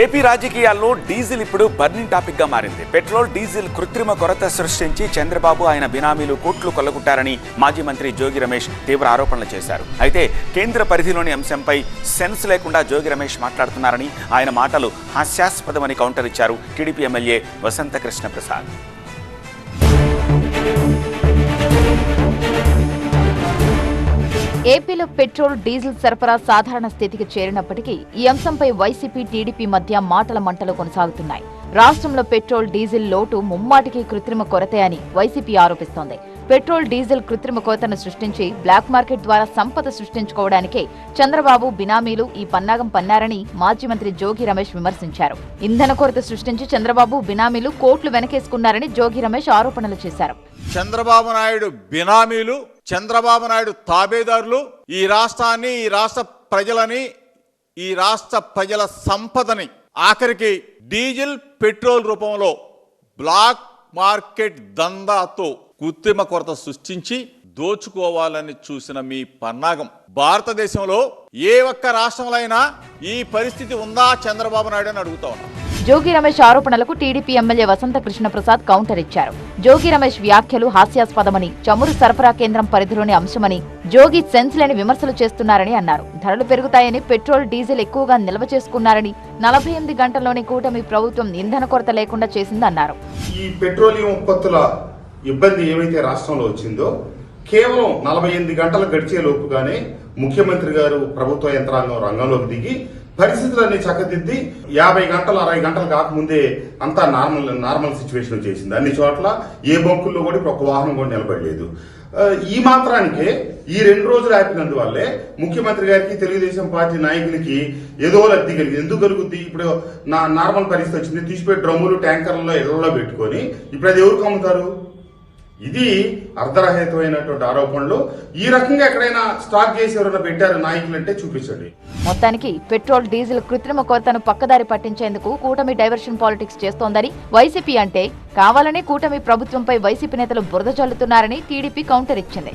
AP రాజకీయాల్లో diesel ఇప్పుడు burning topic గా మారింది. పెట్రోల్, డీజిల్ కృత్రిమ కొరత సృష్టించి చంద్రబాబు ఆయన బినామీలు కోట్లు కొల్లగొట్టారని మాజీ మంత్రి జోగి రమేష్ తీవ్ర ఆరోపణలు చేశారు. అయితే కేంద్ర పరిధిలోని అంశంపై సెన్స్ లేకుండా జోగి రమేష్ మాట్లాడుతున్నారని, ఆయన మాటలు హాస్యాస్పదమని కౌంటర్ ఇచ్చారు టీడీపీ ఎమ్మెల్యే వసంత కృష్ణ ప్రసాద్. ఏపీలో పెట్రోల్, డీజిల్ సరఫరా సాధారణ స్థితికి చేరినప్పటికీ ఈ అంశంపై వైసీపీ, టీడీపీ మధ్య మాటల మంటలు కొనసాగుతున్నాయి. రాష్ట్రంలో పెట్రోల్, డీజిల్ లోటు ముమ్మాటికి కృత్రిమ కొరతే అని వైసీపీ ఆరోపిస్తోంది. పెట్రోల్, డీజిల్ కృత్రిమ కొరతను సృష్టించి బ్లాక్ మార్కెట్ ద్వారా సంపద సృష్టించుకోవడానికే చంద్రబాబు బినామీలు ఈ పన్నాగం పన్నారని మాజీ మంత్రి జోగి రమేష్ విమర్శించారు. ఇంధన కొరత సృష్టించి చంద్రబాబు బినామీలు కోట్లు వెనకేసుకున్నారని జోగి రమేష్ ఆరోపణలు చేశారు. చంద్రబాబు నాయుడు బినామీలు, చంద్రబాబు నాయుడు తాబేదారులు ఈ రాష్ట్రాన్ని, ఈ రాష్ట్ర ప్రజలని, ఈ రాష్ట్ర ప్రజల సంపదని ఆఖరికి డీజిల్, పెట్రోల్ రూపంలో బ్లాక్ మార్కెట్ దందాతో కృత్రిమ కొరత సృష్టించి దోచుకోవాలని చూసిన మీ పన్నాగం భారతదేశంలో ఏ ఒక్క రాష్ట్రంలో అయినా ఈ పరిస్థితి ఉందా చంద్రబాబు నాయుడు అని అడుగుతా ఉన్నా. జోగి రమేష్ ఆరోపణలకు టీడీపీ ఎమ్మెల్యే వసంత కృష్ణ ప్రసాద్ కౌంటర్ ఇచ్చారు. జోగి రమేష్ వ్యాఖ్యలు హాస్యాస్పదమని, చమురు సరఫరా కేంద్రం పరిధిలోని అంశమని, జోగి సెన్స్ లేని విమర్శలు చేస్తున్నారని అన్నారు. ధరలు పెరుగుతాయని పెట్రోల్, డీజిల్ ఎక్కువగా నిల్వ చేసుకున్నారని, 48 గంటల్లోనే కూటమి ప్రభుత్వం ఇంధన కొరత లేకుండా చేసిందన్నారు. ఈ పెట్రోలియం ఉత్పత్తుల ఇబ్బంది ఏమైతే రాష్ట్రంలో వచ్చిందో కేవలం 48 గంటలు గడిచే లోపుగానే ముఖ్యమంత్రి గారు, ప్రభుత్వ యంత్రాంగం రంగంలోకి దిగి పరిస్థితులన్నీ చక్కదిద్ది 50 గంటలు 60 గంటలు కాకముందే అంతా నార్మల్ సిచ్యువేషన్ వచ్చేసింది. అన్ని చోట్ల ఏ బంకుల్లో కూడా ఒక వాహనం కూడా నిలబడలేదు. ఈ మాత్రానికే ఈ 2 రోజులు ఆపినందువల్లే ముఖ్యమంత్రి గారికి, తెలుగుదేశం పార్టీ నాయకులకి ఏదో లబ్ధి కలిగింది. ఎందుకు కలుగుద్ది? ఇప్పుడు నార్మల్ పరిస్థితి వచ్చింది, తీసిపోయి డ్రమ్ములు, ట్యాంకర్లలో ఇళ్లలో పెట్టుకొని ఇప్పుడు అది ఎవరికి అమ్ముతారు? ఇది అర్ధరహితమైనటువంటి ఆరోపణలు. ఈ రకంగా ఎక్కడైనా స్టాక్ చేసి ఎవరైనా పెట్టారు నాయకులు అంటే చూపించండి. మొత్తానికి పెట్రోల్, డీజిల్ కృత్రిమ కొరతను పక్కదారి పట్టించేందుకు కూటమి డైవర్షన్ పాలిటిక్స్ చేస్తోందని వైసీపీ అంటే, కావాలని కూటమి ప్రభుత్వంపై వైసీపీ నేతలు బురద చల్లుతున్నారని టీడీపీ కౌంటర్ ఇచ్చింది.